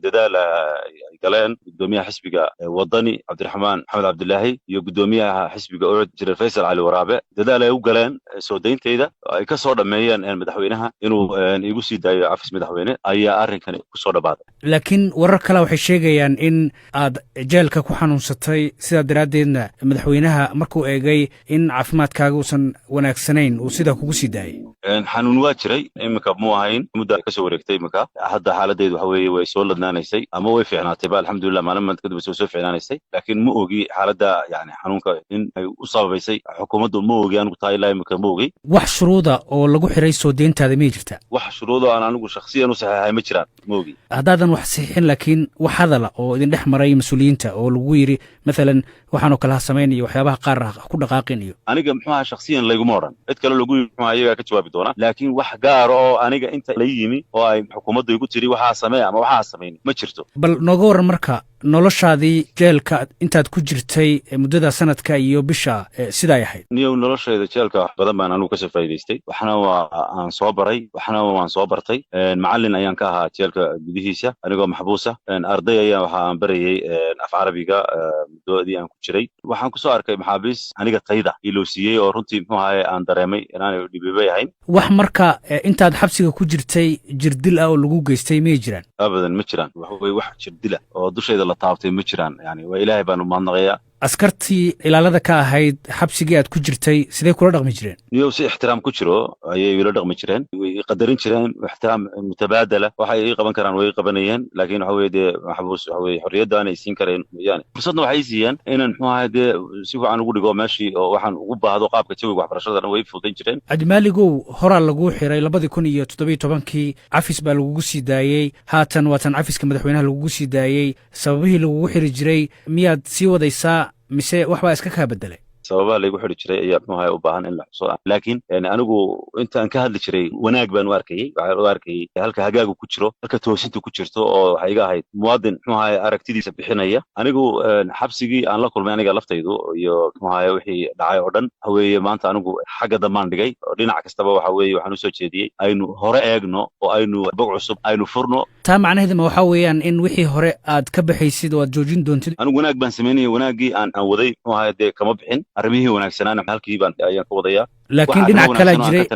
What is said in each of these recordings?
dadaal ay galeen gudoomiyaha xisbiga wadani cabdiraxmaan maxamed cabdilaahi iyo gudoomiyaha xisbiga urud jiral faysal cali waraabe dadaal ay u galeen soo dayntayda ay ka soo dhameeyeen madaxweynaha inuu igu sii daayo cafis madaxweyne ayaa arrinkan ku soo dhabaaday laakiin warar kale waxay sheegayaan in aad jeelka ku xanuunsatay sidaa daraaddeedna madaxweynaha markuu eegay in caafimaadkaaga uusan wanaagsanayn uu sidaa kugu sii daayay xanuun waa jiray iminka muu ahayn muddo ay ka soo wareegtay iminka hadda xaaladdeedu waxa weeye way soo ladnaanaysay ama way fiicnaatay ba alxamdulillah maalin maalin kadib soo fiicnaanaysay laakiin ma ogi xaaladda yani xanuunka in ay u sababaysay xukuumaddu ma ogi anigu taa ilaa iminka ma ogi wax shuruuda oo lagu xiray soo deyntaada miyay jirta wax shuruudo aan anigu shakhsiyan u saxeexay ma jiraan ma ogi haddaadan wax saxiixin laakiin wax hadala oo idin dhex maray mas-uuliyiinta oo lagu yidhi maalan waxaanoo kale ha samayn iyo waxyaabaha qaar ku dhaqaaqin iyo aniga muxuu ahaa shakhsiyan layguma odhan cid kale lagu yidhi muxuu ayagaa ka jawaabi doona laakiin wax gaar oo aniga inta la yimi oo ay xukuumaddu igu tiri waxaa samee ama waxaa samayn ma jirto bal nooga warran marka noloshaadii jeelka intaad ku jirtay muddada sanadka iyo bisha sidaay ahayd niyow noloshayda jeelka wax badan baan anigu kasoo faa'iidaystay waxna waa aan soo baray waxna waan soo bartay macallin ayaan ka ahaa jeelka gudihiisa anigoo maxbuusa arday ayaan waxa aan barayay af carabiga muddoodii aan ku jiray waxaan kusoo arkay maxaabiis aniga tayda iloo siiyey oo runtii muxuu ahaye aan dareemay inaanay dhibibay ahayn wax marka intaad xabsiga ku jirtay jirdil ah oo lagu geystay miyay jiraan abadan ma jiraan wax jirdila oo dushayda la taabtay ma jiraan yani waa ilaahay baan u mahadnaqayaa askartii ilaalada ka ahayd xabsigii aad ku jirtay sidee kula dhaqmi jireen niyow si ixtiraam ku jiro ayay ila dhaqmi jireen way qadarin jireen ixtiraam mutabaadala waxay ii qaban karaan way qabanayeen laakiin waxa weeye dee maxbuus waxa weeye xorriyadda aanay siin kareen yani fursadna waxay siiyeen inaan muxuu ahay dee si fiican ugu dhigo meeshii oo waxaan ugu baahdo qaabka jawiga waxbarashadana way fududayn jireen cabdimaaligow horaa laguu xiray 2017 cafis baa lagugu sii daayey haatan waatan cafiska madaxweynaha lagugu sii daayey sababihii lagugu xiri jiray miyaad sii wadaysaa mise wax baa iska kaa bedelay sababaa laygu xiri jiray ayaa muxuu ahay u baahan in la xuso laakiin anigu intaan ka hadli jiray wanaag baan u arkayey waxaan u arkayey halka hagaagu ku jiro halka toosintu ku jirto oo waxay iga ahayd muwaadin muxuu ahay aragtidiisa bixinaya anigu xabsigii aan la kulmay aniga laftaydu iyo muxuu ahay wixii dhacay oo dhan waxa weeye maanta anigu xagga dambaan dhigay oo dhinac kastaba waxa weeye waxaan usoo jeediyey aynu hore eegno oo aynu bog cusub aynu furno taa macnaheeduma waxaa weeyaan in wixii hore aad ka baxaysid oo aad joojin doontid anigu wanaag baan samaynaya wanaaggii aan waday muxuu ahay dee kama bixin arrimihii wanaagsanaana halkii baan ayaan ka wadayaa laakiin dhinac kala jiray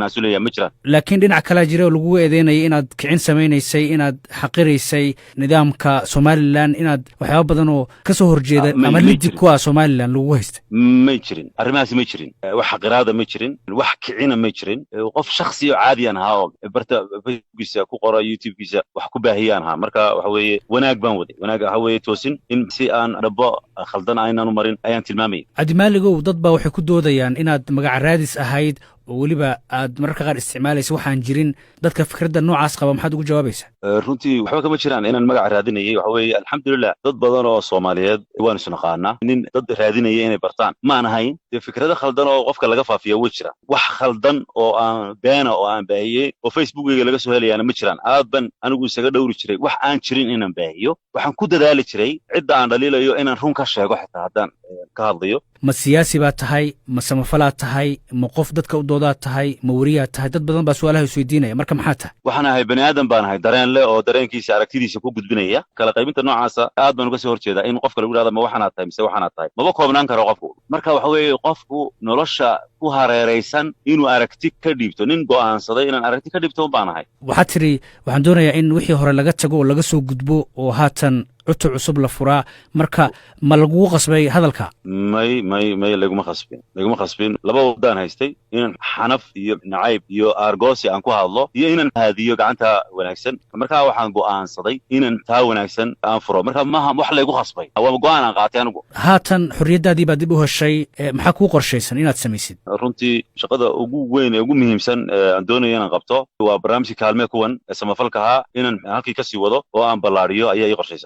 laakiin dhinac kala jiray oo lagu eedeynayay inaad kicin samaynaysay inaad xaqiraysay nidaamka Soomaaliland inaad waxyaabo badan oo ka soo horjeeda ama liddi ku ah Soomaaliland lagu haystay ma jirin arrimahaas ma jirin wax xaqiraada ma jirin wax kicina ma jirin qof shakhsi oo caadi ah oo barta Facebookisa ku qora YouTubekiisa wax ku baahiyaan ha marka waxa weeye wanaag baan waday wanaag waxa weeye toosin in si aan dhabo khaldan aynan u marin ayaan tilmaamay Cabdimaaligow dad baa waxay ku doodayaan inaad magac raadis ahayd oo weliba aad mararka qaar isticmaalaysa waxaan jirin dadka fikradda noocaas qaba maxaad ugu jawaabaysaa runtii waxba kama jiraan inaan magac raadinayay waxa weeye alxamdulillah dad badan oo Soomaaliyeed waan isnaqaanaa nin dad raadinaya inay bartaan ma aan ahayn fikrada khaldan oo qofka laga faafiyo way jiraan wax khaldan oo aan beena oo aan baahiyay oo Facebookayga laga soo helayaana ma jiraan aad ban anigu isaga dhowri jiray wax aan jirin inaan baahiyo waxaan ku dadaali jiray cidda aan dhaliilayo inaan run ka sheego xitaa haddaan ka hadlayo ma siyaasi baa tahay ma samafalaad tahay ma qof dadka u doodaad tahay ma wariyaad tahay dad badan baa su'aalaha isweydiinaya marka maxaa tahay waxaan ahay bani aadan baan ahay dareen leh oo dareenkiisa aragtidiisa ku gudbinaya kala qaybinta noocaasa aad baan uga soo horjeedaa in qofka lagu yiraahdo ma waxaanaad tahay mise waxaanaad tahay maba koobnaan karo qofku marka waxa weeye qofku nolosha ku hareeraysan inuu aragti ka dhiibto nin go'aansaday inaan aragti ka dhiibto baan ahay waxaad tiri waxaan doonayaa in wixii hore laga tago oo laga soo gudbo oo haatan cutub cusub la furaa marka ma lagugu qasbay hadalka may laguma qasbin laba wadaan haystay inaan xanaf iyo nacayb iyo argoosi aan ku hadlo iyo inaan haadiyo gacanta wanaagsan marka waxaan go'aansaday inaan taa wanaagsan aan furo marka maaha wax laygu qasbay waa go'aan aan qaatay anigu haatan xorriyadaadii baad dib u heshay maxaa kuu qorshaysan inaad samaysid runtii shaqada ugu weyn ee ugu muhiimsan aan doonayo inaan qabto waa barnaamijka kaalme kuwan samafalka ahaa inaan halkii kasii wado oo aan ballaariyo ayaa ii qorshaysan